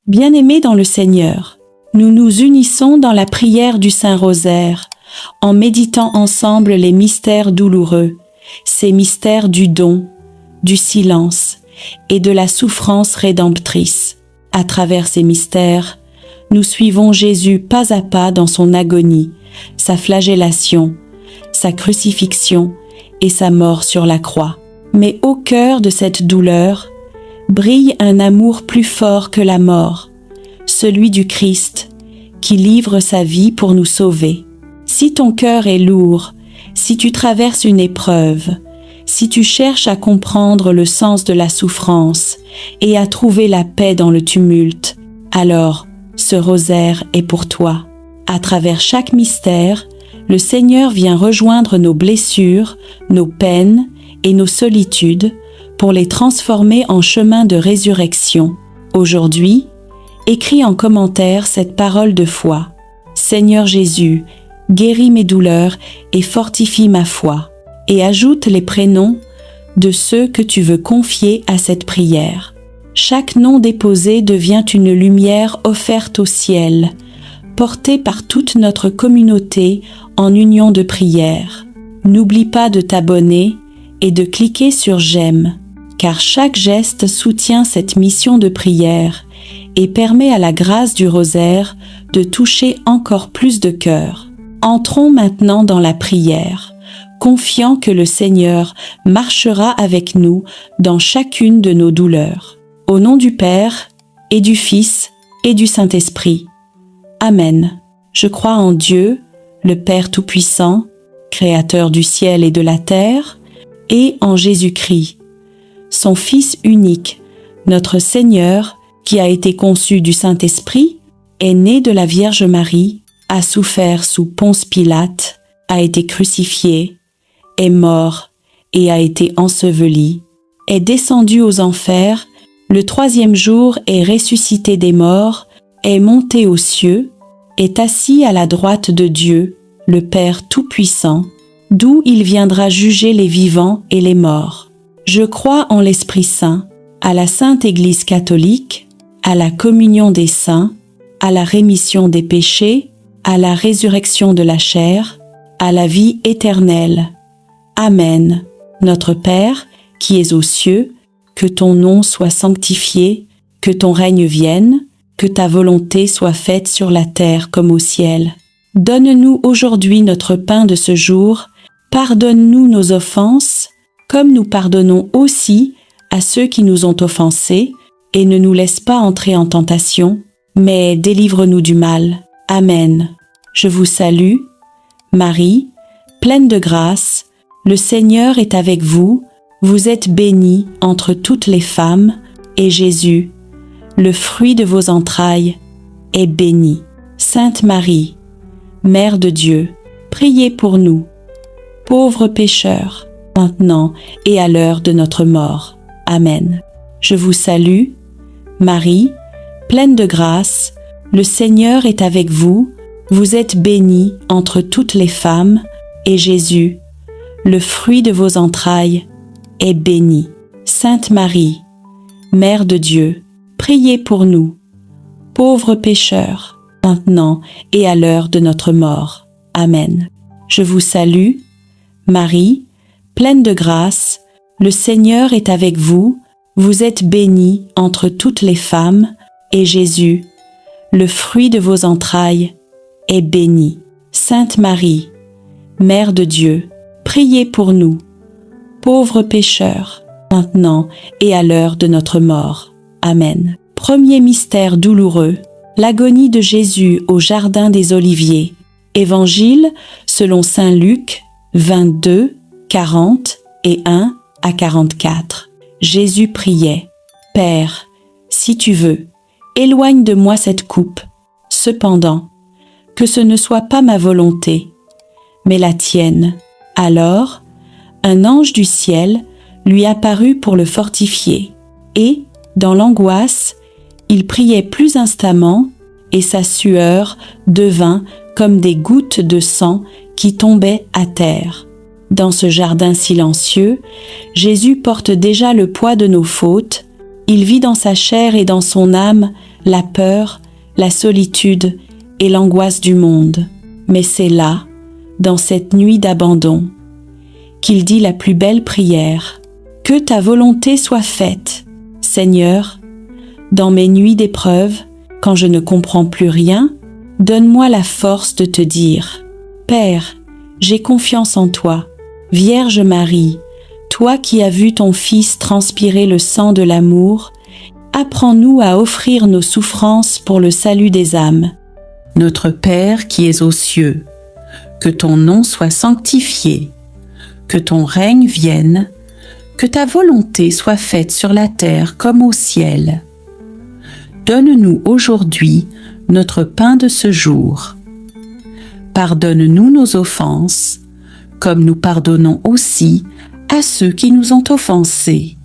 Bien-aimés dans le Seigneur, nous nous unissons dans la prière du Saint-Rosaire, en méditant ensemble les mystères douloureux, ces mystères du don, du silence et de la souffrance rédemptrice. À travers ces mystères, nous suivons Jésus pas à pas dans son agonie, sa flagellation, sa crucifixion et sa mort sur la croix. Mais au cœur de cette douleur, brille un amour plus fort que la mort, celui du Christ, qui livre sa vie pour nous sauver. Si ton cœur est lourd, si tu traverses une épreuve, si tu cherches à comprendre le sens de la souffrance et à trouver la paix dans le tumulte, alors ce rosaire est pour toi. À travers chaque mystère, le Seigneur vient rejoindre nos blessures, nos peines et nos solitudes pour les transformer en chemin de résurrection. Aujourd'hui, écris en commentaire cette parole de foi. Seigneur Jésus, guéris mes douleurs et fortifie ma foi. Et ajoute les prénoms de ceux que tu veux confier à cette prière. Chaque nom déposé devient une lumière offerte au ciel, portée par toute notre communauté en union de prière. N'oublie pas de t'abonner et de cliquer sur j'aime, car chaque geste soutient cette mission de prière et permet à la grâce du rosaire de toucher encore plus de cœurs. Entrons maintenant dans la prière, confiant que le Seigneur marchera avec nous dans chacune de nos douleurs. Au nom du Père, et du Fils, et du Saint-Esprit. Amen. Je crois en Dieu, le Père Tout-Puissant, Créateur du ciel et de la terre, et en Jésus-Christ, son Fils unique, notre Seigneur, qui a été conçu du Saint-Esprit, est né de la Vierge Marie, a souffert sous Ponce Pilate, a été crucifié, est mort et a été enseveli, est descendu aux enfers, le 3e jour est ressuscité des morts, est monté aux cieux, est assis à la droite de Dieu, le Père Tout-Puissant, d'où il viendra juger les vivants et les morts. Je crois en l'Esprit Saint, à la Sainte Église catholique, à la communion des saints, à la rémission des péchés, à la résurrection de la chair, à la vie éternelle. Amen. Notre Père, qui es aux cieux, que ton nom soit sanctifié, que ton règne vienne, que ta volonté soit faite sur la terre comme au ciel. Donne-nous aujourd'hui notre pain de ce jour, pardonne-nous nos offenses, comme nous pardonnons aussi à ceux qui nous ont offensés, et ne nous laisse pas entrer en tentation, mais délivre-nous du mal. Amen. Je vous salue, Marie, pleine de grâce, le Seigneur est avec vous, vous êtes bénie entre toutes les femmes, et Jésus, le fruit de vos entrailles, est béni. Sainte Marie, Mère de Dieu, priez pour nous, pauvres pécheurs, maintenant et à l'heure de notre mort. Amen. Je vous salue, Marie, pleine de grâce, le Seigneur est avec vous, vous êtes bénie entre toutes les femmes, et Jésus, le fruit de vos entrailles, est béni. Sainte Marie, Mère de Dieu, priez pour nous, pauvres pécheurs, maintenant et à l'heure de notre mort. Amen. Je vous salue, Marie, pleine de grâce, le Seigneur est avec vous, vous êtes bénie entre toutes les femmes, et Jésus, le fruit de vos entrailles, est béni. Sainte Marie, Mère de Dieu, priez pour nous, pauvres pécheurs, maintenant et à l'heure de notre mort. Amen. Premier mystère douloureux, l'agonie de Jésus au jardin des Oliviers. Évangile selon saint Luc 22, 40 et 1 à 44. Jésus priait, « Père, si tu veux, éloigne de moi cette coupe. Cependant, que ce ne soit pas ma volonté, mais la tienne. » Alors, un ange du ciel lui apparut pour le fortifier, et, dans l'angoisse, il priait plus instamment, et sa sueur devint comme des gouttes de sang qui tombaient à terre. Dans ce jardin silencieux, Jésus porte déjà le poids de nos fautes, il vit dans sa chair et dans son âme la peur, la solitude et l'angoisse du monde. Mais c'est là, dans cette nuit d'abandon, qu'il dit la plus belle prière. Que ta volonté soit faite, Seigneur, dans mes nuits d'épreuve, quand je ne comprends plus rien, donne-moi la force de te dire, Père, j'ai confiance en toi, Vierge Marie, toi qui as vu ton Fils transpirer le sang de l'amour, apprends-nous à offrir nos souffrances pour le salut des âmes. Notre Père qui es aux cieux, que ton nom soit sanctifié, que ton règne vienne, que ta volonté soit faite sur la terre comme au ciel. Donne-nous aujourd'hui notre pain de ce jour. Pardonne-nous nos offenses, comme nous pardonnons aussi à ceux qui nous ont offensés.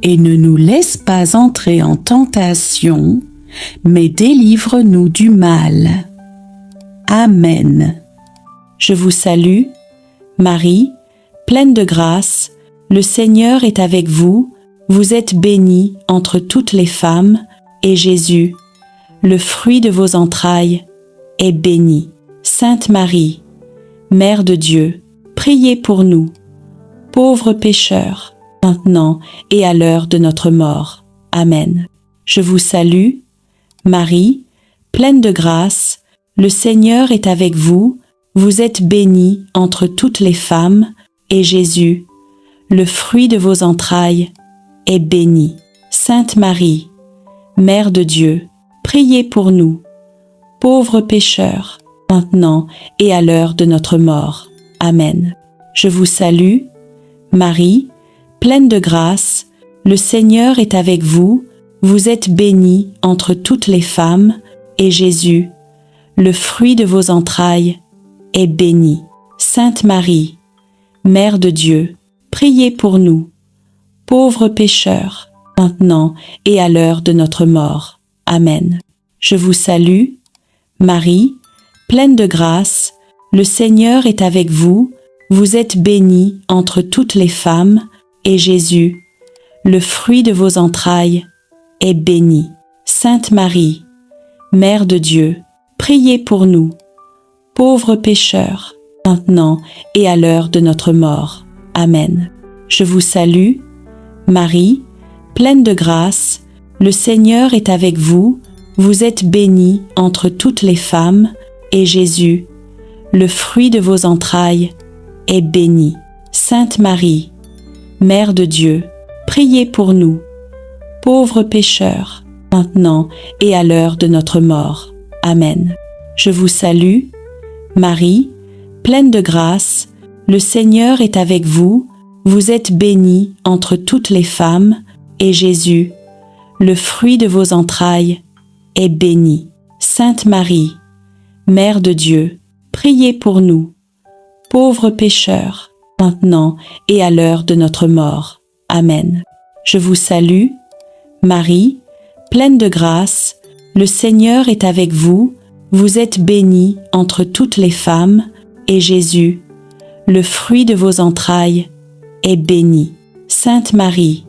Et ne nous laisse pas entrer en tentation, mais délivre-nous du mal. Amen. Je vous salue, Marie, pleine de grâce, le Seigneur est avec vous, vous êtes bénie entre toutes les femmes, et Jésus, le fruit de vos entrailles, est béni. Sainte Marie, Mère de Dieu, priez pour nous, pauvres pécheurs, maintenant et à l'heure de notre mort. Amen. Je vous salue, Marie, pleine de grâce, le Seigneur est avec vous, vous êtes bénie entre toutes les femmes, et Jésus, le fruit de vos entrailles, est béni. Sainte Marie, Mère de Dieu, priez pour nous, pauvres pécheurs, maintenant et à l'heure de notre mort. Amen. Je vous salue, Marie, pleine de grâce, le Seigneur est avec vous, vous êtes bénie entre toutes les femmes, et Jésus, le fruit de vos entrailles, est béni. Sainte Marie, Mère de Dieu, priez pour nous, pauvres pécheurs, maintenant et à l'heure de notre mort. Amen. Je vous salue, Marie, pleine de grâce, le Seigneur est avec vous, vous êtes bénie entre toutes les femmes, et Jésus, le fruit de vos entrailles, est béni. Sainte Marie, Mère de Dieu, priez pour nous, pauvres pécheurs, maintenant et à l'heure de notre mort. Amen. Je vous salue, Marie, pleine de grâce, le Seigneur est avec vous, vous êtes bénie entre toutes les femmes, et Jésus, le fruit de vos entrailles, est béni. Sainte Marie, Mère de Dieu, priez pour nous, pauvres pécheurs, maintenant et à l'heure de notre mort. Amen. Je vous salue, Marie, pleine de grâce, le Seigneur est avec vous, vous êtes bénie entre toutes les femmes, et Jésus, le fruit de vos entrailles, est béni. Sainte Marie, Mère de Dieu, priez pour nous, pauvres pécheurs, maintenant et à l'heure de notre mort. Amen. Je vous salue, Marie, pleine de grâce, le Seigneur est avec vous, vous êtes bénie entre toutes les femmes, et Jésus, le fruit de vos entrailles, est béni. Sainte Marie,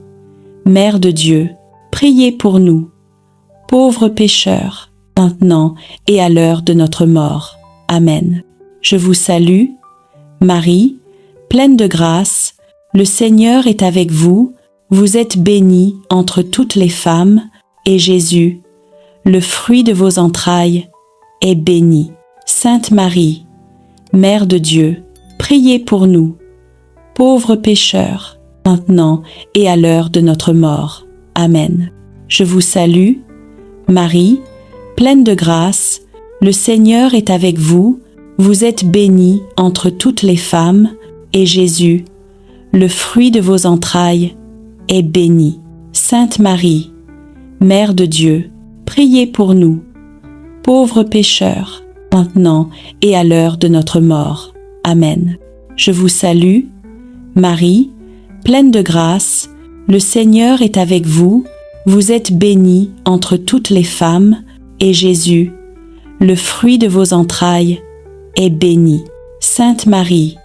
Mère de Dieu, priez pour nous, pauvres pécheurs, maintenant et à l'heure de notre mort. Amen. Je vous salue, Marie, pleine de grâce, le Seigneur est avec vous, vous êtes bénie entre toutes les femmes, et Jésus, le fruit de vos entrailles, est béni. Sainte Marie, Mère de Dieu, priez pour nous, pauvres pécheurs, maintenant et à l'heure de notre mort. Amen. Je vous salue, Marie, pleine de grâce, le Seigneur est avec vous, vous êtes bénie entre toutes les femmes, et Jésus, le fruit de vos entrailles, est béni. Sainte Marie, Mère de Dieu, priez pour nous, pauvres pécheurs, maintenant et à l'heure de notre mort. Amen. Je vous salue, Marie, pleine de grâce, le Seigneur est avec vous, vous êtes bénie entre toutes les femmes, et Jésus, le fruit de vos entrailles, est béni. Sainte Marie,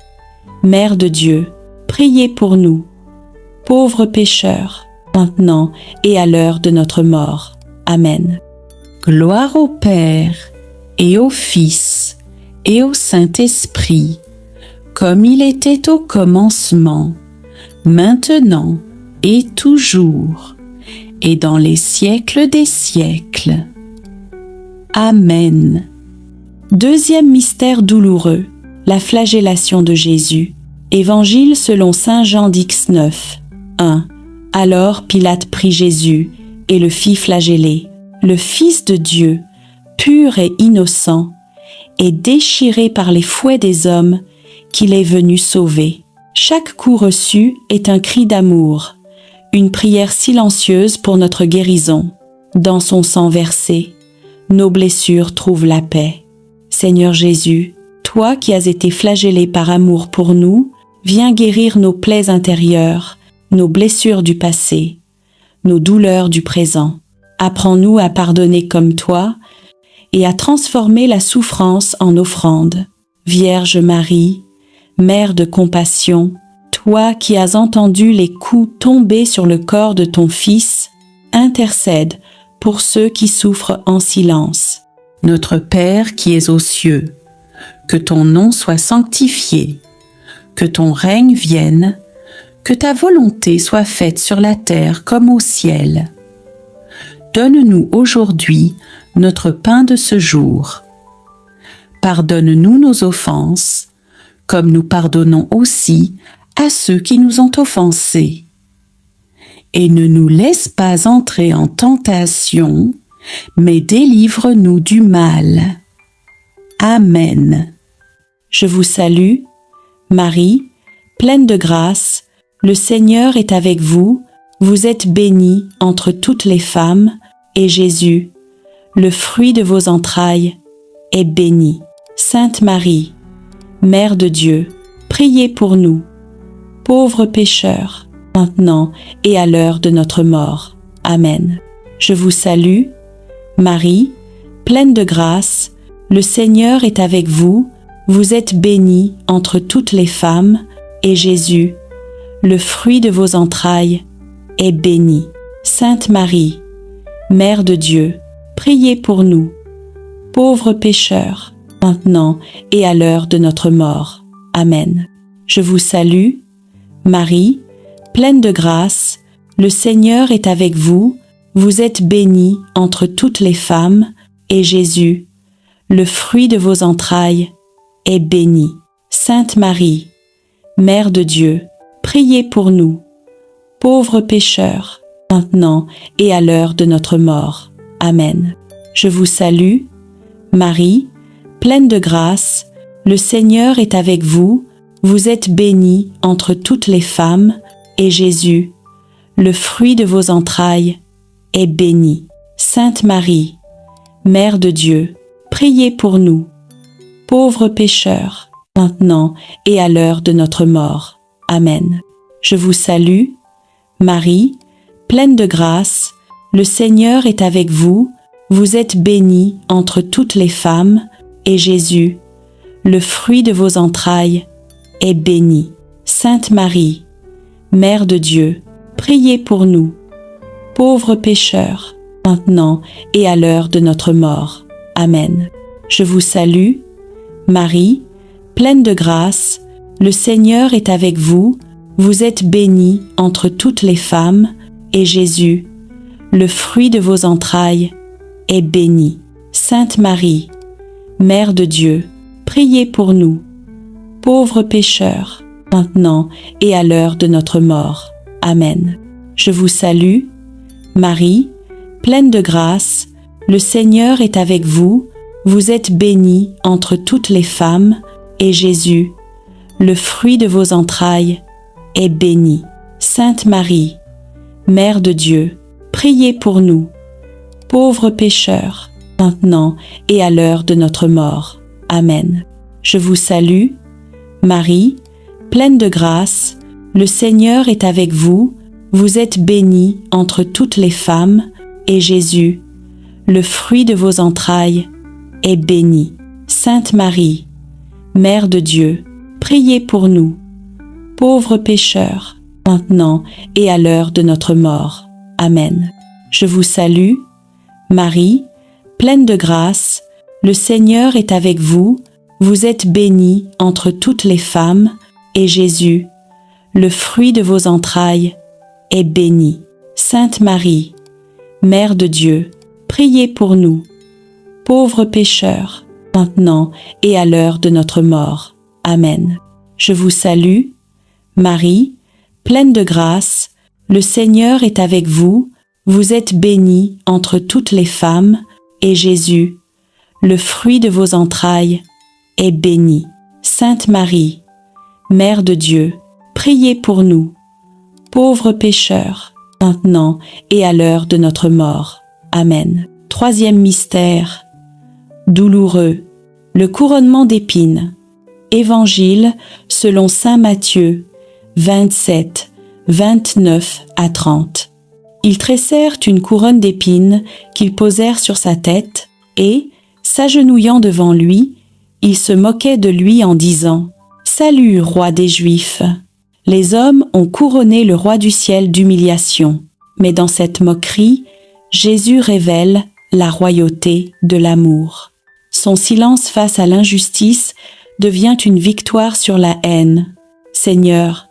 Mère de Dieu, priez pour nous, pauvres pécheurs, maintenant et à l'heure de notre mort. Amen. Gloire au Père, et au Fils, et au Saint-Esprit, comme il était au commencement, maintenant et toujours, et dans les siècles des siècles. Amen. Deuxième mystère douloureux, la flagellation de Jésus. Évangile selon saint Jean d'X9. 1. Alors Pilate prit Jésus et le fit flageller. Le Fils de Dieu, pur et innocent, est déchiré par les fouets des hommes qu'il est venu sauver. Chaque coup reçu est un cri d'amour, une prière silencieuse pour notre guérison. Dans son sang versé, nos blessures trouvent la paix. Seigneur Jésus, toi qui as été flagellé par amour pour nous, viens guérir nos plaies intérieures, nos blessures du passé, nos douleurs du présent. Apprends-nous à pardonner comme toi et à transformer la souffrance en offrande. Vierge Marie, Mère de compassion, toi qui as entendu les coups tomber sur le corps de ton Fils, intercède pour ceux qui souffrent en silence. Notre Père qui es aux cieux, que ton nom soit sanctifié, que ton règne vienne, que ta volonté soit faite sur la terre comme au ciel. Donne-nous aujourd'hui notre pain de ce jour. Pardonne-nous nos offenses, comme nous pardonnons aussi à ceux qui nous ont offensés. Et ne nous laisse pas entrer en tentation, mais délivre-nous du mal. Amen. Je vous salue, Marie, pleine de grâce, le Seigneur est avec vous, vous êtes bénie entre toutes les femmes, et Jésus, le fruit de vos entrailles, est béni. Sainte Marie, Mère de Dieu, priez pour nous, pauvres pécheurs, maintenant et à l'heure de notre mort. Amen. Je vous salue, Marie, pleine de grâce, le Seigneur est avec vous, vous êtes bénie entre toutes les femmes, et Jésus, le fruit de vos entrailles, est béni. Sainte Marie, Mère de Dieu, priez pour nous, pauvres pécheurs, maintenant et à l'heure de notre mort. Amen. Je vous salue, Marie, pleine de grâce, le Seigneur est avec vous, vous êtes bénie entre toutes les femmes, et Jésus, le fruit de vos entrailles, est béni. Sainte Marie, Mère de Dieu, priez pour nous, pauvres pécheurs, maintenant et à l'heure de notre mort. Amen. Je vous salue, Marie, pleine de grâce, le Seigneur est avec vous, vous êtes bénie entre toutes les femmes, et Jésus, le fruit de vos entrailles, est béni. Sainte Marie, Mère de Dieu, priez pour nous, pauvres pécheurs, maintenant et à l'heure de notre mort. Amen. Je vous salue, Marie, pleine de grâce, le Seigneur est avec vous, vous êtes bénie entre toutes les femmes, et Jésus, le fruit de vos entrailles, est béni. Sainte Marie, Mère de Dieu, priez pour nous, pauvres pécheurs, maintenant et à l'heure de notre mort. Amen. Je vous salue, Marie, pleine de grâce, le Seigneur est avec vous, vous êtes bénie entre toutes les femmes, et Jésus, le fruit de vos entrailles, est béni. Sainte Marie, Mère de Dieu, priez pour nous, pauvres pécheurs, maintenant et à l'heure de notre mort. Amen. Je vous salue, Marie, pleine de grâce, le Seigneur est avec vous, vous êtes bénie entre toutes les femmes, et Jésus, le fruit de vos entrailles, est béni. Sainte Marie, Mère de Dieu, priez pour nous, pauvres pécheurs, maintenant et à l'heure de notre mort. Amen. Je vous salue, Marie, pleine de grâce, le Seigneur est avec vous, vous êtes bénie entre toutes les femmes, et Jésus, le fruit de vos entrailles, est béni. Sainte Marie, Mère de Dieu, priez pour nous, pauvres pécheurs, maintenant et à l'heure de notre mort. Amen. Je vous salue, Marie, pleine de grâce, le Seigneur est avec vous, vous êtes bénie entre toutes les femmes, et Jésus, le fruit de vos entrailles, est béni. Sainte Marie, Mère de Dieu, priez pour nous, pauvres pécheurs, maintenant et à l'heure de notre mort. Amen. Je vous salue, Marie, pleine de grâce, le Seigneur est avec vous, vous êtes bénie entre toutes les femmes, et Jésus, le fruit de vos entrailles, est béni. Sainte Marie, Mère de Dieu, priez pour nous, pauvres pécheurs, maintenant et à l'heure de notre mort. Amen. Troisième mystère, douloureux, le couronnement d'épines. Évangile selon saint Matthieu, 27, 29 à 30. Ils tressèrent une couronne d'épines qu'ils posèrent sur sa tête et, s'agenouillant devant lui, ils se moquaient de lui en disant « Salut, roi des Juifs !» Les hommes ont couronné le roi du ciel d'humiliation, mais dans cette moquerie, Jésus révèle la royauté de l'amour. Son silence face à l'injustice devient une victoire sur la haine. Seigneur,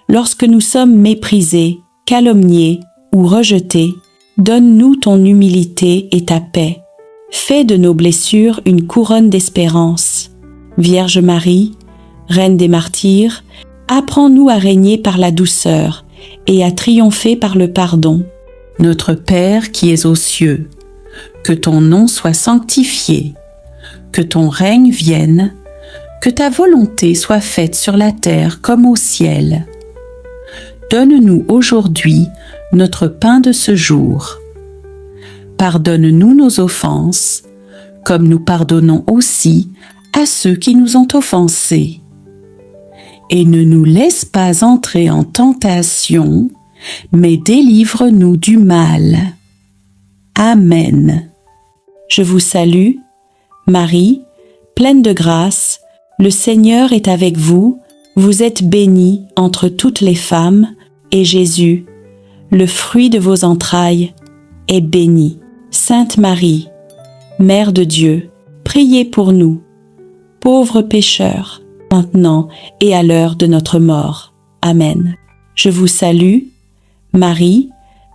lorsque nous sommes méprisés, calomniés ou rejetés, donne-nous ton humilité et ta paix. Fais de nos blessures une couronne d'espérance. Vierge Marie, Reine des martyrs, apprends-nous à régner par la douceur et à triompher par le pardon. Notre Père qui es aux cieux, que ton nom soit sanctifié, que ton règne vienne, que ta volonté soit faite sur la terre comme au ciel. Donne-nous aujourd'hui notre pain de ce jour. Pardonne-nous nos offenses, comme nous pardonnons aussi à ceux qui nous ont offensés. Et ne nous laisse pas entrer en tentation, mais délivre-nous du mal. Amen. Je vous salue, Marie, pleine de grâce, le Seigneur est avec vous, vous êtes bénie entre toutes les femmes, et Jésus, le fruit de vos entrailles, est béni. Sainte Marie, Mère de Dieu, priez pour nous, pauvres pécheurs, maintenant et à l'heure de notre mort. Amen. Je vous salue, Marie,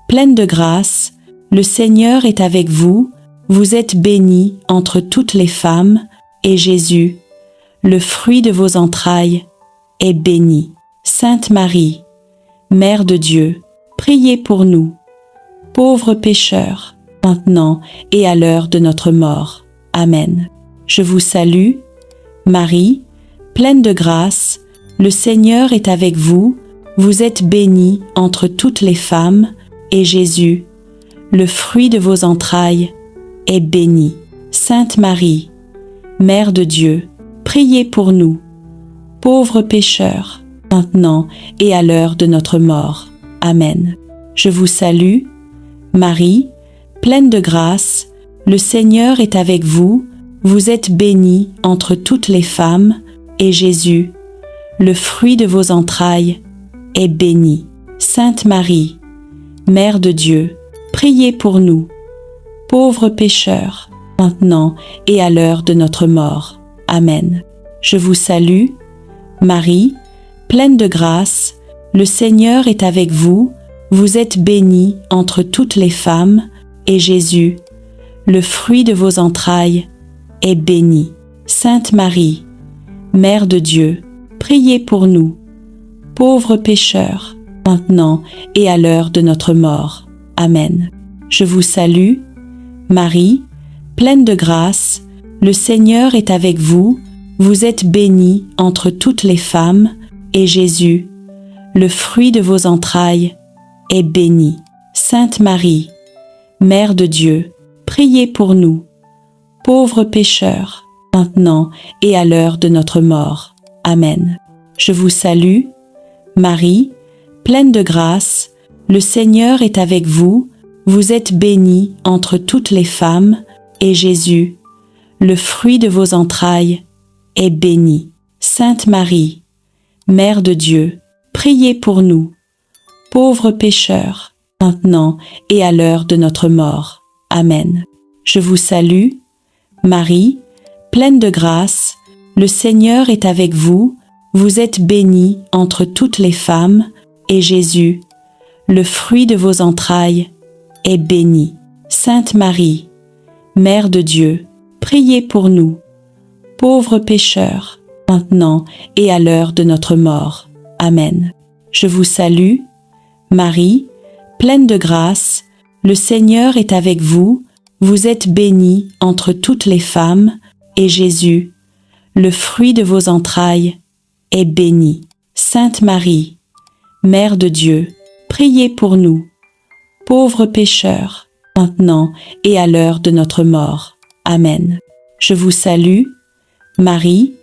pleine de grâce, le Seigneur est avec vous, vous êtes bénie entre toutes les femmes, et Jésus, le fruit de vos entrailles, est béni. Sainte Marie, Mère de Dieu, priez pour nous, pauvres pécheurs, maintenant et à l'heure de notre mort. Amen. Je vous salue, Marie, pleine de grâce, le Seigneur est avec vous, vous êtes bénie entre toutes les femmes, et Jésus, le fruit de vos entrailles, est béni. Sainte Marie, Mère de Dieu, priez pour nous, pauvres pécheurs, maintenant et à l'heure de notre mort. Amen. Je vous salue, Marie, pleine de grâce, le Seigneur est avec vous, vous êtes bénie entre toutes les femmes, et Jésus, le fruit de vos entrailles, est béni. Sainte Marie, Mère de Dieu, priez pour nous, pauvres pécheurs, maintenant et à l'heure de notre mort. Amen. Je vous salue, Marie, pleine de grâce, le Seigneur est avec vous, vous êtes bénie entre toutes les femmes, et Jésus, le fruit de vos entrailles, est béni. Sainte Marie, Mère de Dieu, priez pour nous, pauvres pécheurs, maintenant et à l'heure de notre mort. Amen. Je vous salue, Marie, pleine de grâce, le Seigneur est avec vous, vous êtes bénie entre toutes les femmes, et Jésus, le fruit de vos entrailles, est béni. Sainte Marie, Mère de Dieu, priez pour nous, pauvres pécheurs, maintenant et à l'heure de notre mort. Amen. Je vous salue, Marie, pleine de grâce, le Seigneur est avec vous, vous êtes bénie entre toutes les femmes, et Jésus, le fruit de vos entrailles, est béni. Sainte Marie, Mère de Dieu, priez pour nous, pauvres pécheurs, maintenant et à l'heure de notre mort. Amen. Je vous salue, Marie, pleine de grâce, le Seigneur est avec vous, vous êtes bénie entre toutes les femmes, et Jésus, le fruit de vos entrailles, est béni. Sainte Marie, Mère de Dieu, priez pour nous, pauvres pécheurs, maintenant et à l'heure de notre mort. Amen. Je vous salue, Marie, pleine de grâce, le Seigneur est avec vous, vous êtes bénie entre toutes les femmes, et Jésus, le fruit de vos entrailles, est béni. Sainte Marie, Mère de Dieu, priez pour nous, pauvres pécheurs, maintenant et à l'heure de notre mort. Amen. Je vous salue, Marie,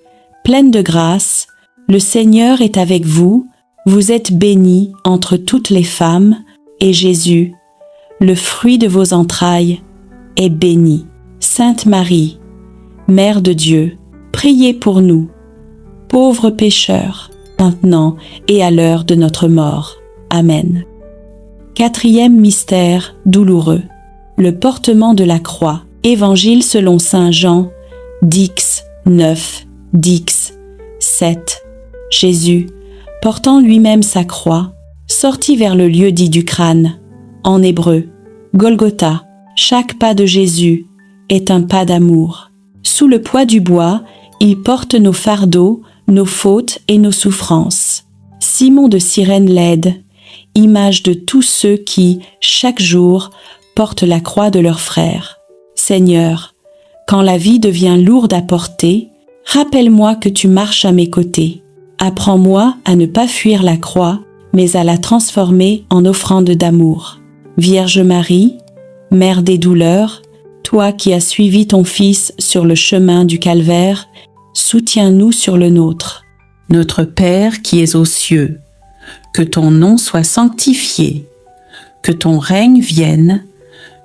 pleine de grâce, le Seigneur est avec vous, vous êtes bénie entre toutes les femmes, et Jésus, le fruit de vos entrailles, est béni. Sainte Marie, Mère de Dieu, priez pour nous, pauvres pécheurs, maintenant et à l'heure de notre mort. Amen. Quatrième mystère douloureux, le portement de la croix. Évangile selon saint Jean, Dix 9, Dix 7. Jésus, portant lui-même sa croix, sortit vers le lieu dit du crâne, en hébreu, Golgotha. Chaque pas de Jésus est un pas d'amour. Sous le poids du bois, il porte nos fardeaux, nos fautes et nos souffrances. Simon de Cyrène l'aide, image de tous ceux qui, chaque jour, portent la croix de leurs frères. Seigneur, quand la vie devient lourde à porter, rappelle-moi que tu marches à mes côtés. Apprends-moi à ne pas fuir la croix, mais à la transformer en offrande d'amour. Vierge Marie, Mère des douleurs, toi qui as suivi ton Fils sur le chemin du calvaire, soutiens-nous sur le nôtre. Notre Père qui es aux cieux, que ton nom soit sanctifié, que ton règne vienne,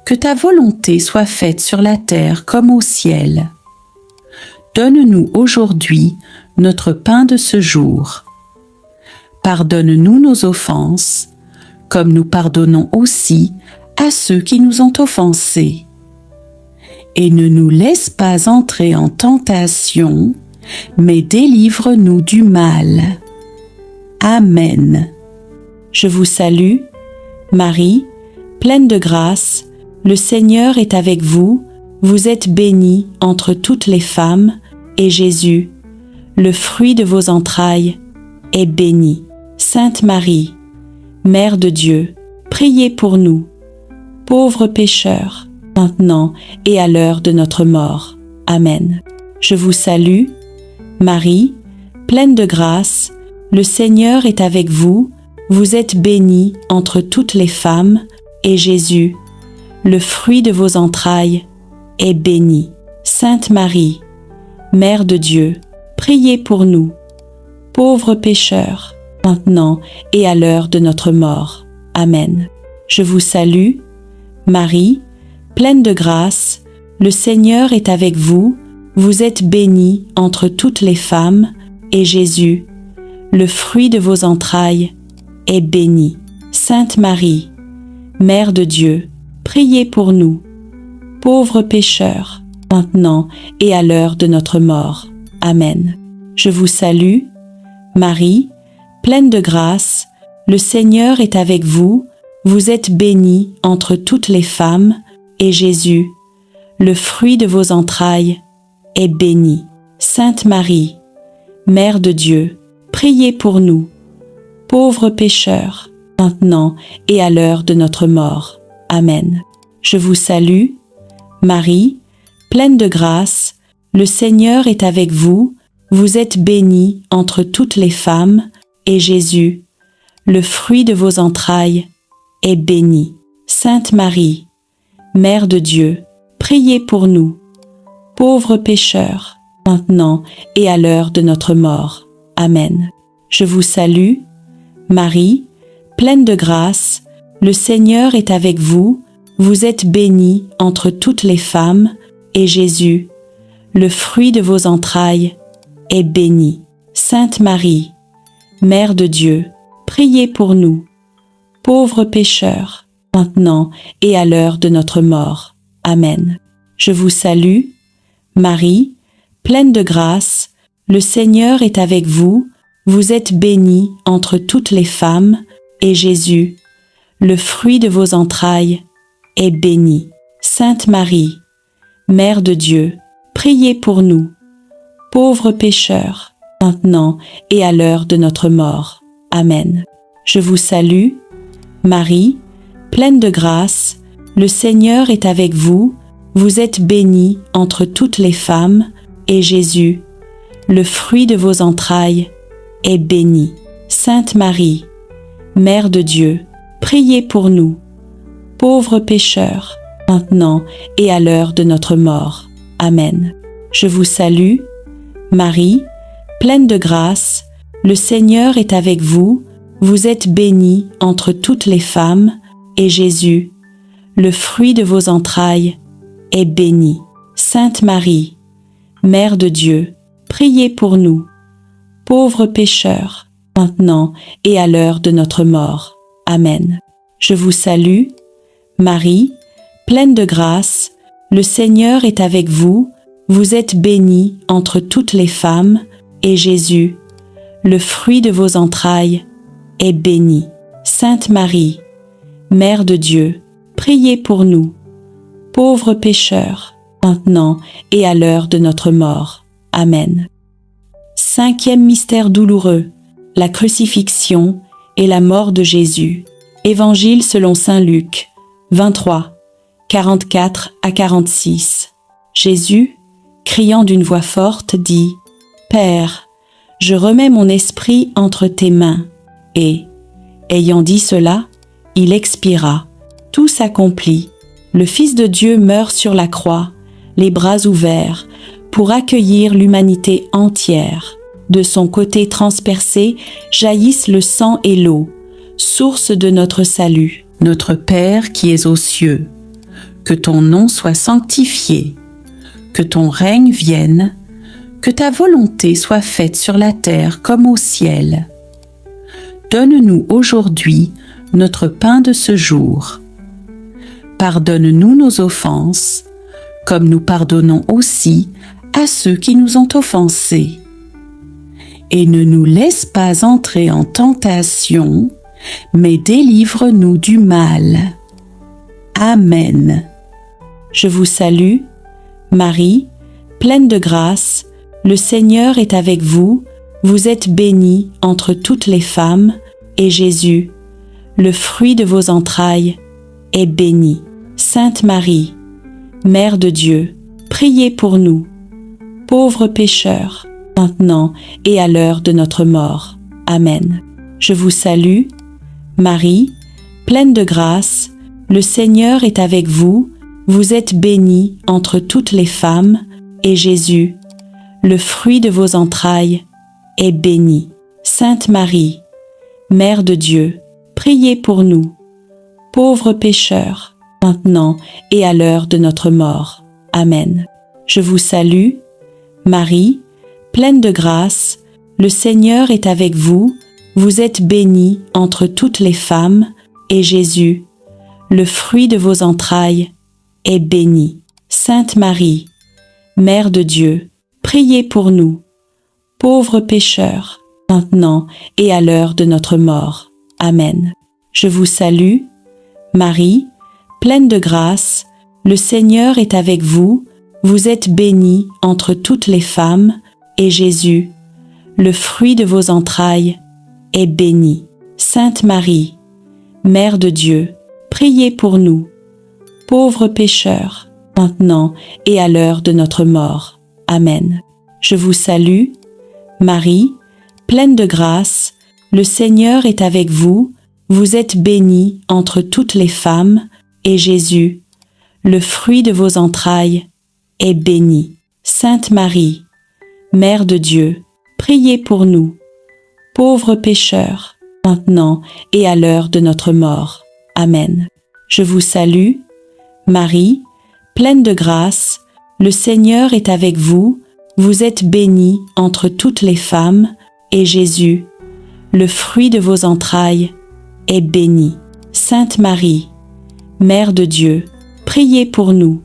que ta volonté soit faite sur la terre comme au ciel. Donne-nous aujourd'hui notre pain de ce jour. Pardonne-nous nos offenses, comme nous pardonnons aussi à ceux qui nous ont offensés. Et ne nous laisse pas entrer en tentation, mais délivre-nous du mal. Amen. Je vous salue, Marie, pleine de grâce, le Seigneur est avec vous, vous êtes bénie entre toutes les femmes, et Jésus, le fruit de vos entrailles, est béni. Sainte Marie, Mère de Dieu, priez pour nous, pauvres pécheurs, maintenant et à l'heure de notre mort. Amen. Je vous salue, Marie, pleine de grâce, le Seigneur est avec vous, vous êtes bénie entre toutes les femmes, et Jésus, le fruit de vos entrailles, est béni. Sainte Marie, Mère de Dieu, priez pour nous, pauvres pécheurs, maintenant et à l'heure de notre mort. Amen. Je vous salue, Marie, pleine de grâce, le Seigneur est avec vous, vous êtes bénie entre toutes les femmes, et Jésus, le fruit de vos entrailles, est béni. Sainte Marie, Mère de Dieu, priez pour nous, pauvres pécheurs, maintenant et à l'heure de notre mort. Amen. Je vous salue, Marie, pleine de grâce, le Seigneur est avec vous, vous êtes bénie entre toutes les femmes, et Jésus, le fruit de vos entrailles, est béni. Sainte Marie, Mère de Dieu, priez pour nous, pauvres pécheurs, maintenant et à l'heure de notre mort. Amen. Je vous salue, Marie, pleine de grâce, le Seigneur est avec vous, vous êtes bénie entre toutes les femmes, et Jésus, le fruit de vos entrailles, est béni. Sainte Marie, Mère de Dieu, priez pour nous, pauvres pécheurs, maintenant et à l'heure de notre mort. Amen. Je vous salue, Marie, pleine de grâce, le Seigneur est avec vous, vous êtes bénie entre toutes les femmes, et Jésus, le fruit de vos entrailles, est béni. Sainte Marie, Mère de Dieu, priez pour nous, pauvres pécheurs, maintenant et à l'heure de notre mort. Amen. Je vous salue, Marie, pleine de grâce, le Seigneur est avec vous, vous êtes bénie entre toutes les femmes, et Jésus, le fruit de vos entrailles, est béni. Sainte Marie, Mère de Dieu, priez pour nous, pauvres pécheurs, maintenant et à l'heure de notre mort. Amen. Je vous salue, Marie, pleine de grâce, le Seigneur est avec vous, vous êtes bénie entre toutes les femmes, et Jésus, le fruit de vos entrailles, est béni. Sainte Marie, Mère de Dieu, priez pour nous, pauvres pécheurs, maintenant et à l'heure de notre mort. Amen. Je vous salue, Marie, pleine de grâce, le Seigneur est avec vous, vous êtes bénie entre toutes les femmes, et Jésus, le fruit de vos entrailles, est béni. Sainte Marie, Mère de Dieu, priez pour nous, pauvres pécheurs, maintenant et à l'heure de notre mort. Amen. Je vous salue, Marie, pleine de grâce, le Seigneur est avec vous, vous êtes bénie entre toutes les femmes, et Jésus, le fruit de vos entrailles, est béni. Sainte Marie, Mère de Dieu, priez pour nous, pauvres pécheurs, maintenant et à l'heure de notre mort. Amen. Cinquième mystère douloureux, la crucifixion et la mort de Jésus. Évangile selon saint Luc, 23, 44 à 46. Jésus, criant d'une voix forte, dit « Père, je remets mon esprit entre tes mains. » Et, ayant dit cela, il expira. Tout s'accomplit. Le Fils de Dieu meurt sur la croix, les bras ouverts, pour accueillir l'humanité entière. De son côté transpercé jaillissent le sang et l'eau, source de notre salut. Notre Père qui es aux cieux, que ton nom soit sanctifié, que ton règne vienne, que ta volonté soit faite sur la terre comme au ciel. Donne-nous aujourd'hui notre pain de ce jour. Pardonne-nous nos offenses, comme nous pardonnons aussi à ceux qui nous ont offensés. Et ne nous laisse pas entrer en tentation, mais délivre-nous du mal. Amen. Je vous salue, Marie, pleine de grâce, le Seigneur est avec vous, vous êtes bénie entre toutes les femmes, et Jésus, le fruit de vos entrailles, est béni. Sainte Marie, Mère de Dieu, priez pour nous, pauvres pécheurs, maintenant et à l'heure de notre mort. Amen. Je vous salue, Marie, pleine de grâce, le Seigneur est avec vous, vous êtes bénie entre toutes les femmes, et Jésus, le fruit de vos entrailles, est béni. Sainte Marie, Mère de Dieu, priez pour nous, pauvres pécheurs, maintenant et à l'heure de notre mort. Amen. Je vous salue, Marie, pleine de grâce, le Seigneur est avec vous, vous êtes bénie entre toutes les femmes, et Jésus, le fruit de vos entrailles, est béni. Sainte Marie, Mère de Dieu, priez pour nous, pauvres pécheurs, maintenant et à l'heure de notre mort. Amen. Je vous salue, Marie, pleine de grâce, le Seigneur est avec vous, vous êtes bénie entre toutes les femmes, et Jésus, le fruit de vos entrailles, est béni. Sainte Marie, Mère de Dieu, priez pour nous, pauvres pécheurs, maintenant et à l'heure de notre mort. Amen. Je vous salue, Marie, pleine de grâce, le Seigneur est avec vous, vous êtes bénie entre toutes les femmes, et Jésus, le fruit de vos entrailles, est béni. Sainte Marie, Mère de Dieu, priez pour nous, pauvres pécheurs, maintenant et à l'heure de notre mort. Amen. Je vous salue, Marie, pleine de grâce, le Seigneur est avec vous, vous êtes bénie entre toutes les femmes, et Jésus, le fruit de vos entrailles, est béni. Sainte Marie, Mère de Dieu, priez pour nous,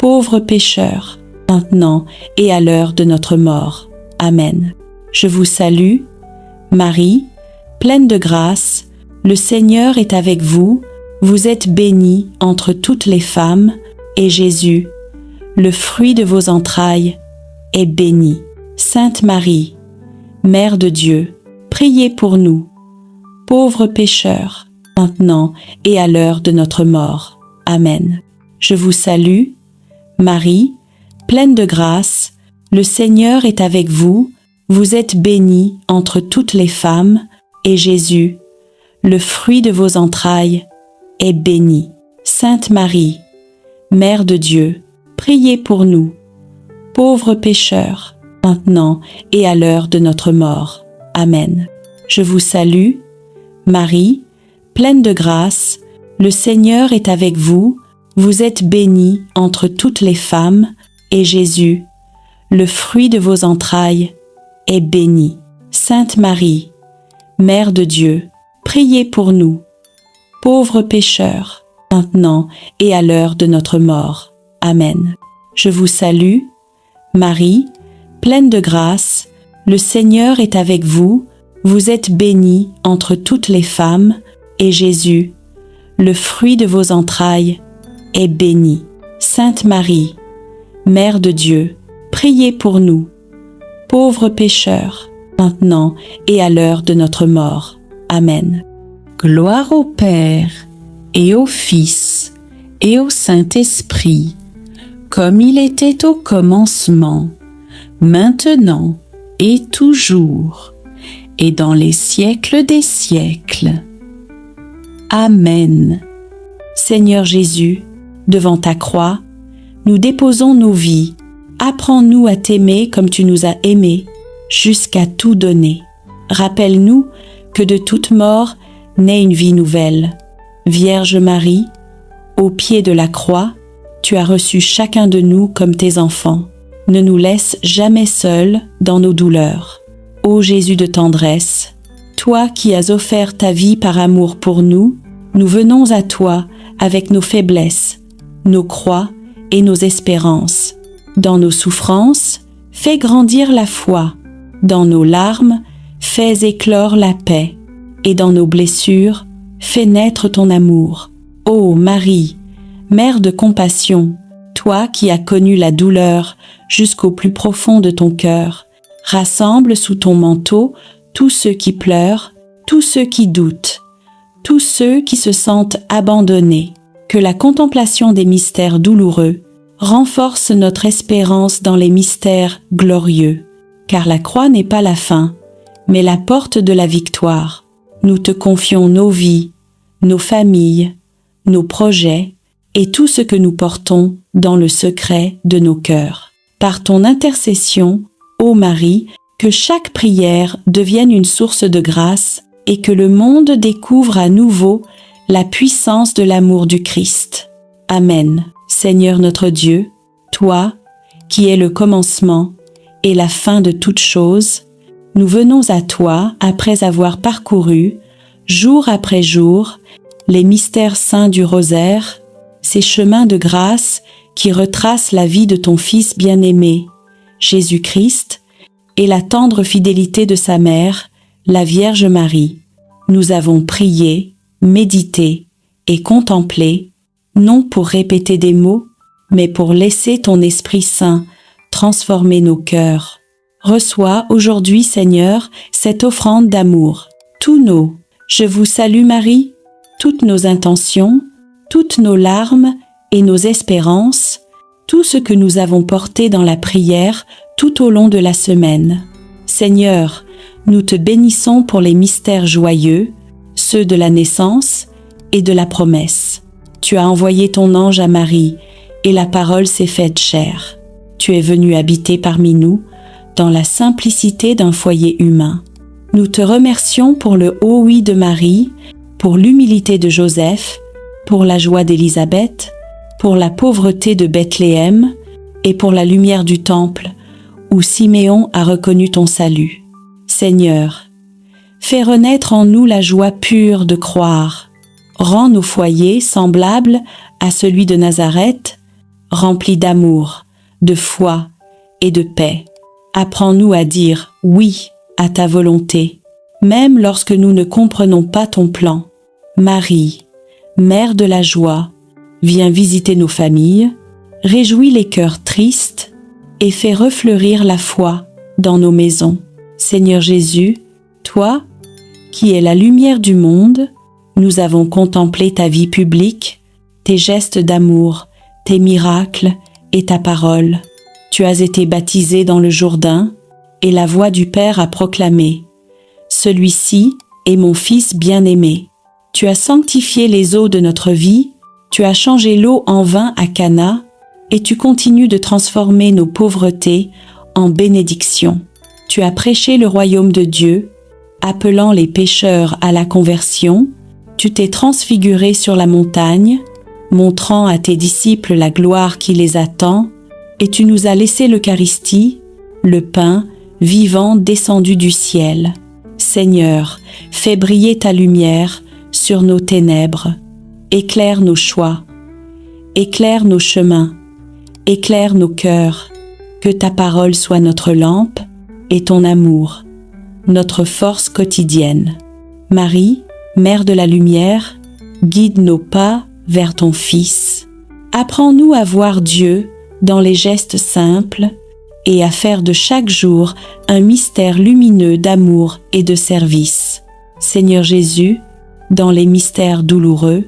pauvres pécheurs, maintenant et à l'heure de notre mort. Amen. Je vous salue, Marie, pleine de grâce, le Seigneur est avec vous, vous êtes bénie entre toutes les femmes, et Jésus, le fruit de vos entrailles, est béni. Sainte Marie, Mère de Dieu, priez pour nous, pauvres pécheurs, maintenant et à l'heure de notre mort. Amen. Je vous salue, Marie, pleine de grâce, le Seigneur est avec vous, vous êtes bénie entre toutes les femmes, et Jésus, le fruit de vos entrailles, est béni. Sainte Marie, Mère de Dieu, priez pour nous, pauvres pécheurs, maintenant et à l'heure de notre mort. Amen. Je vous salue, Marie, pleine de grâce, le Seigneur est avec vous, vous êtes bénie entre toutes les femmes, et Jésus, le fruit de vos entrailles, est béni. Sainte Marie, Mère de Dieu, priez pour nous, pauvres pécheurs, maintenant et à l'heure de notre mort. Amen. Je vous salue, Marie, pleine de grâce, le Seigneur est avec vous, vous êtes bénie entre toutes les femmes, et Jésus, le fruit de vos entrailles, est béni. Sainte Marie, Mère de Dieu, priez pour nous, pauvres pécheurs, maintenant et à l'heure de notre mort. Amen. Gloire au Père, et au Fils, et au Saint-Esprit, comme il était au commencement, maintenant et toujours, et dans les siècles des siècles. Amen. Seigneur Jésus, devant ta croix, nous déposons nos vies. Apprends-nous à t'aimer comme tu nous as aimés, jusqu'à tout donner. Rappelle-nous que de toute mort naît une vie nouvelle. Vierge Marie, au pied de la croix, tu as reçu chacun de nous comme tes enfants. Ne nous laisse jamais seuls dans nos douleurs. Ô Jésus de tendresse, toi qui as offert ta vie par amour pour nous, nous venons à toi avec nos faiblesses, nos croix et nos espérances. Dans nos souffrances, fais grandir la foi. Dans nos larmes, fais éclore la paix. Et dans nos blessures, fais naître ton amour. Ô Marie, Mère de compassion, toi qui as connu la douleur jusqu'au plus profond de ton cœur, rassemble sous ton manteau tous ceux qui pleurent, tous ceux qui doutent, tous ceux qui se sentent abandonnés. Que la contemplation des mystères douloureux renforce notre espérance dans les mystères glorieux, car la croix n'est pas la fin, mais la porte de la victoire. Nous te confions nos vies, nos familles, nos projets et tout ce que nous portons dans le secret de nos cœurs. Par ton intercession, ô Marie, que chaque prière devienne une source de grâce et que le monde découvre à nouveau la puissance de l'amour du Christ. Amen. Seigneur notre Dieu, toi, qui es le commencement et la fin de toutes choses, nous venons à toi après avoir parcouru, jour après jour, les mystères saints du rosaire, ces chemins de grâce qui retracent la vie de ton Fils bien-aimé, Jésus-Christ, et la tendre fidélité de sa mère, la Vierge Marie. Nous avons prié, médité et contemplé, non pour répéter des mots, mais pour laisser ton Esprit Saint transformer nos cœurs. Reçois aujourd'hui, Seigneur, cette offrande d'amour. Tous nos « Je vous salue Marie », toutes nos intentions, toutes nos larmes et nos espérances, tout ce que nous avons porté dans la prière tout au long de la semaine. Seigneur, nous te bénissons pour les mystères joyeux, ceux de la naissance et de la promesse. Tu as envoyé ton ange à Marie, et la parole s'est faite chair. Tu es venu habiter parmi nous, dans la simplicité d'un foyer humain. Nous te remercions pour le haut oui de Marie, pour l'humilité de Joseph, pour la joie d'Élisabeth, pour la pauvreté de Bethléem et pour la lumière du temple, où Siméon a reconnu ton salut. Seigneur, fais renaître en nous la joie pure de croire. Rends nos foyers semblables à celui de Nazareth. Rends remplie d'amour, de foi et de paix. Apprends-nous à dire oui à ta volonté, même lorsque nous ne comprenons pas ton plan. Marie, Mère de la joie, viens visiter nos familles, réjouis les cœurs tristes et fais refleurir la foi dans nos maisons. Seigneur Jésus, toi, qui es la lumière du monde, nous avons contemplé ta vie publique, tes gestes d'amour, tes miracles et ta parole. Tu as été baptisé dans le Jourdain et la voix du Père a proclamé « Celui-ci est mon Fils bien-aimé ». Tu as sanctifié les eaux de notre vie, tu as changé l'eau en vin à Cana et tu continues de transformer nos pauvretés en bénédictions. Tu as prêché le royaume de Dieu, appelant les pécheurs à la conversion. Tu t'es transfiguré sur la montagne, montrant à tes disciples la gloire qui les attend, et tu nous as laissé l'Eucharistie, le pain vivant descendu du ciel. Seigneur, fais briller ta lumière sur nos ténèbres. Éclaire nos choix, éclaire nos chemins, éclaire nos cœurs. Que ta parole soit notre lampe et ton amour, notre force quotidienne. Marie, Mère de la lumière, guide nos pas vers ton Fils. Apprends-nous à voir Dieu dans les gestes simples et à faire de chaque jour un mystère lumineux d'amour et de service. Seigneur Jésus, dans les mystères douloureux,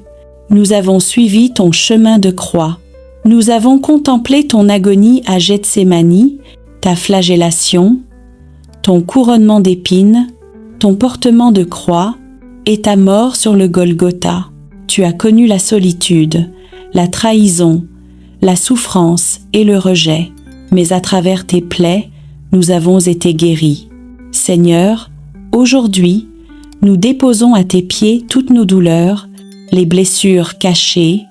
nous avons suivi ton chemin de croix. Nous avons contemplé ton agonie à Gethsémani, ta flagellation, ton couronnement d'épines, ton portement de croix et ta mort sur le Golgotha. Tu as connu la solitude, la trahison, la souffrance et le rejet, mais à travers tes plaies, nous avons été guéris. Seigneur, aujourd'hui, nous déposons à tes pieds toutes nos douleurs, les blessures cachées,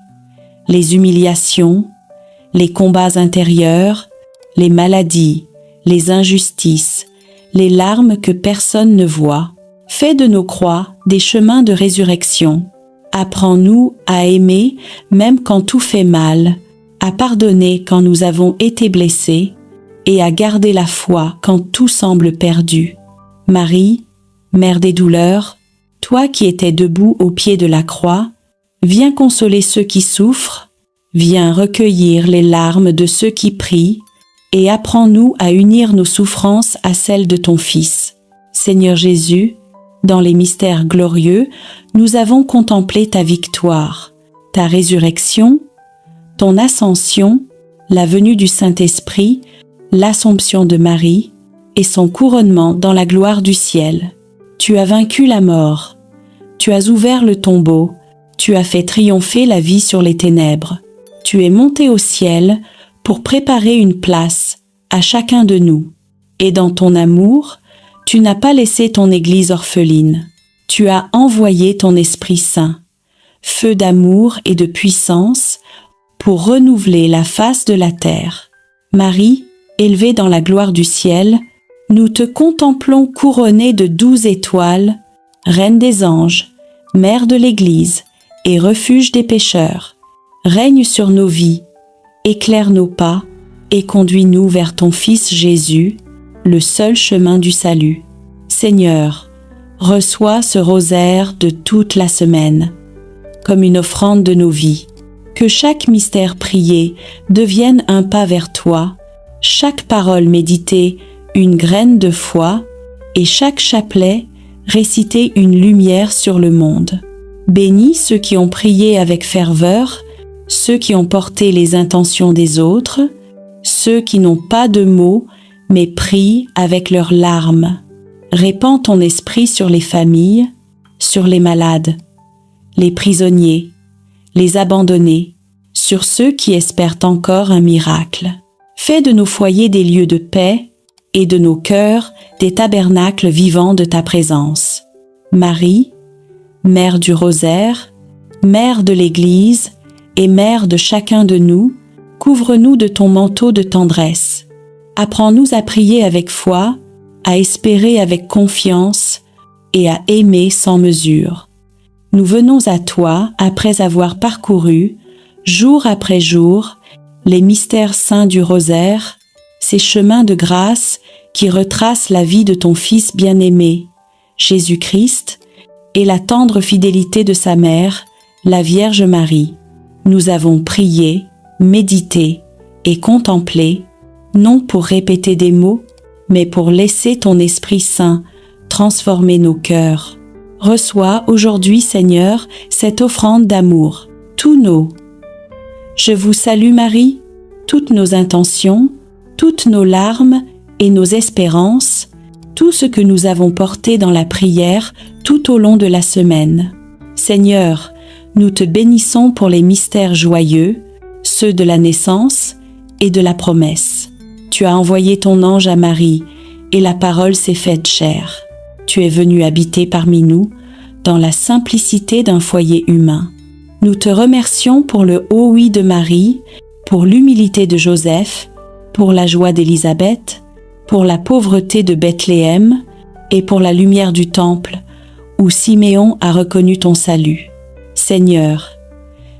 les humiliations, les combats intérieurs, les maladies, les injustices, les larmes que personne ne voit. Fais de nos croix des chemins de résurrection. Apprends-nous à aimer même quand tout fait mal, à pardonner quand nous avons été blessés et à garder la foi quand tout semble perdu. Marie, Mère des douleurs, toi qui étais debout au pied de la croix, viens consoler ceux qui souffrent, viens recueillir les larmes de ceux qui prient et apprends-nous à unir nos souffrances à celles de ton Fils. Seigneur Jésus, dans les mystères glorieux, nous avons contemplé ta victoire, ta résurrection, ton ascension, la venue du Saint-Esprit, l'Assomption de Marie et son couronnement dans la gloire du ciel. Tu as vaincu la mort, tu as ouvert le tombeau, tu as fait triompher la vie sur les ténèbres. Tu es monté au ciel pour préparer une place à chacun de nous. Et dans ton amour, tu n'as pas laissé ton Église orpheline. Tu as envoyé ton Esprit Saint, feu d'amour et de puissance, pour renouveler la face de la terre. Marie, élevée dans la gloire du ciel, nous te contemplons couronnée de 12 étoiles, Reine des anges, Mère de l'Église et refuge des pécheurs. Règne sur nos vies, éclaire nos pas et conduis-nous vers ton Fils Jésus, le seul chemin du salut. Seigneur, reçois ce rosaire de toute la semaine, comme une offrande de nos vies. Que chaque mystère prié devienne un pas vers toi, chaque parole méditée une graine de foi, et chaque chapelet réciter une lumière sur le monde. Bénis ceux qui ont prié avec ferveur, ceux qui ont porté les intentions des autres, ceux qui n'ont pas de mots, mais prient avec leurs larmes. Répands ton esprit sur les familles, sur les malades, les prisonniers, les abandonnés, sur ceux qui espèrent encore un miracle. Fais de nos foyers des lieux de paix et de nos cœurs des tabernacles vivants de ta présence. Marie, Mère du rosaire, Mère de l'Église et Mère de chacun de nous, couvre-nous de ton manteau de tendresse. Apprends-nous à prier avec foi, à espérer avec confiance et à aimer sans mesure. Nous venons à toi après avoir parcouru, jour après jour, les mystères saints du rosaire, ces chemins de grâce qui retracent la vie de ton Fils bien-aimé, Jésus-Christ, et la tendre fidélité de sa mère, la Vierge Marie. Nous avons prié, médité et contemplé, non pour répéter des mots, mais pour laisser ton Esprit Saint transformer nos cœurs. Reçois aujourd'hui, Seigneur, cette offrande d'amour, tous nos. Je vous salue Marie, toutes nos intentions, toutes nos larmes et nos espérances, tout ce que nous avons porté dans la prière tout au long de la semaine. Seigneur, nous te bénissons pour les mystères joyeux, ceux de la naissance et de la promesse. Tu as envoyé ton ange à Marie, et la parole s'est faite chair. Tu es venu habiter parmi nous, dans la simplicité d'un foyer humain. Nous te remercions pour le haut oui de Marie, pour l'humilité de Joseph, pour la joie d'Élisabeth, pour la pauvreté de Bethléem et pour la lumière du temple, où Siméon a reconnu ton salut. Seigneur,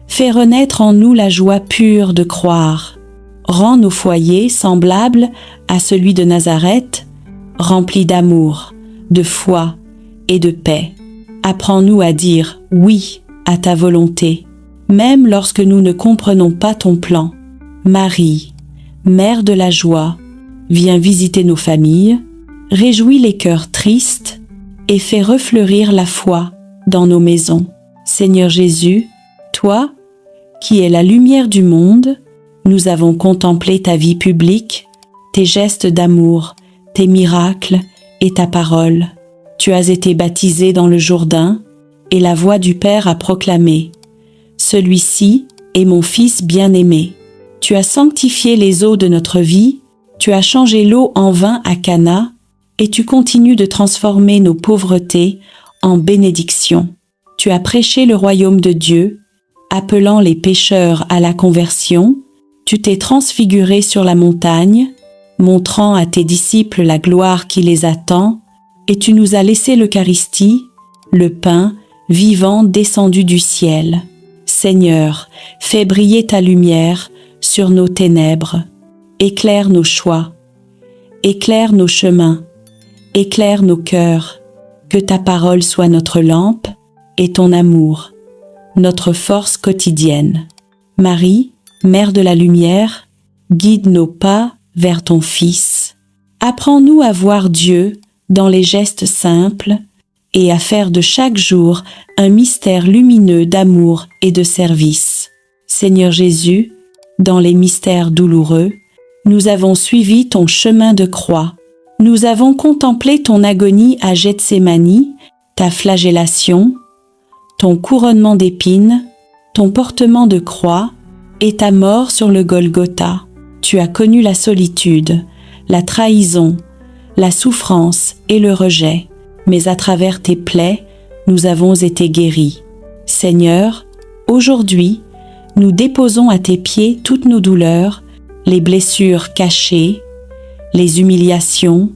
fais renaître en nous la joie pure de croire. Rends nos foyers semblables à celui de Nazareth, remplis d'amour, de foi et de paix. Apprends-nous à dire oui à ta volonté, même lorsque nous ne comprenons pas ton plan. Marie, Mère de la joie, viens visiter nos familles, réjouis les cœurs tristes et fais refleurir la foi dans nos maisons. Seigneur Jésus, toi, qui es la lumière du monde, nous avons contemplé ta vie publique, tes gestes d'amour, tes miracles et ta parole. Tu as été baptisé dans le Jourdain, et la voix du Père a proclamé « Celui-ci est mon Fils bien-aimé ». Tu as sanctifié les eaux de notre vie, tu as changé l'eau en vin à Cana, et tu continues de transformer nos pauvretés en bénédictions. Tu as prêché le royaume de Dieu, appelant les pécheurs à la conversion, tu t'es transfiguré sur la montagne, montrant à tes disciples la gloire qui les attend, et tu nous as laissé l'Eucharistie, le pain vivant descendu du ciel. Seigneur, fais briller ta lumière sur nos ténèbres, éclaire nos choix, éclaire nos chemins, éclaire nos cœurs, que ta parole soit notre lampe et ton amour, notre force quotidienne. Marie, Mère de la lumière, guide nos pas vers ton Fils. Apprends-nous à voir Dieu dans les gestes simples et à faire de chaque jour un mystère lumineux d'amour et de service. Seigneur Jésus, dans les mystères douloureux, nous avons suivi ton chemin de croix. Nous avons contemplé ton agonie à Gethsémani, ta flagellation, ton couronnement d'épines, ton portement de croix et ta mort sur le Golgotha. Tu as connu la solitude, la trahison, la souffrance et le rejet, mais à travers tes plaies, nous avons été guéris. Seigneur, aujourd'hui, nous déposons à tes pieds toutes nos douleurs, les blessures cachées, les humiliations,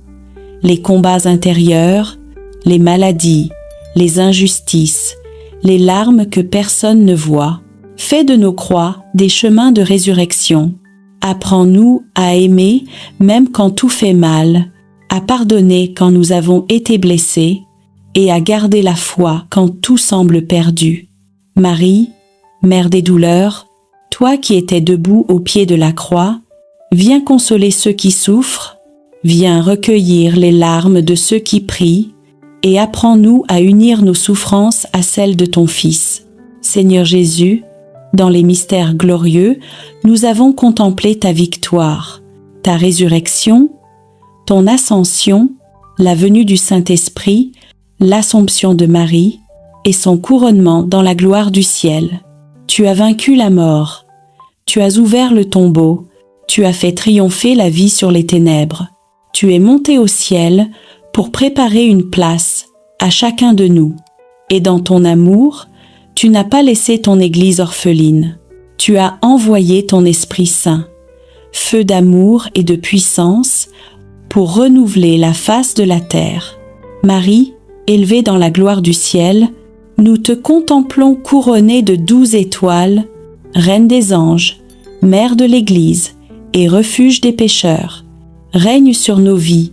les combats intérieurs, les maladies, les injustices, les larmes que personne ne voit. Fais de nos croix des chemins de résurrection. Apprends-nous à aimer même quand tout fait mal, à pardonner quand nous avons été blessés et à garder la foi quand tout semble perdu. Marie, Mère des douleurs, toi qui étais debout au pied de la croix, viens consoler ceux qui souffrent, viens recueillir les larmes de ceux qui prient et apprends-nous à unir nos souffrances à celles de ton Fils. Seigneur Jésus, dans les mystères glorieux, nous avons contemplé ta victoire, ta résurrection, ton ascension, la venue du Saint-Esprit, l'Assomption de Marie et son couronnement dans la gloire du ciel. Tu as vaincu la mort, tu as ouvert le tombeau, tu as fait triompher la vie sur les ténèbres. Tu es monté au ciel pour préparer une place à chacun de nous. Et dans ton amour, tu n'as pas laissé ton Église orpheline. Tu as envoyé ton Esprit Saint, feu d'amour et de puissance, pour renouveler la face de la terre. Marie, élevée dans la gloire du ciel, nous te contemplons couronnée de 12 étoiles, Reine des anges, Mère de l'Église et refuge des pécheurs, règne sur nos vies,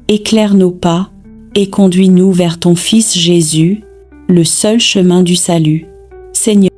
éclaire nos pas et conduis-nous vers ton Fils Jésus, le seul chemin du salut. Seigneur,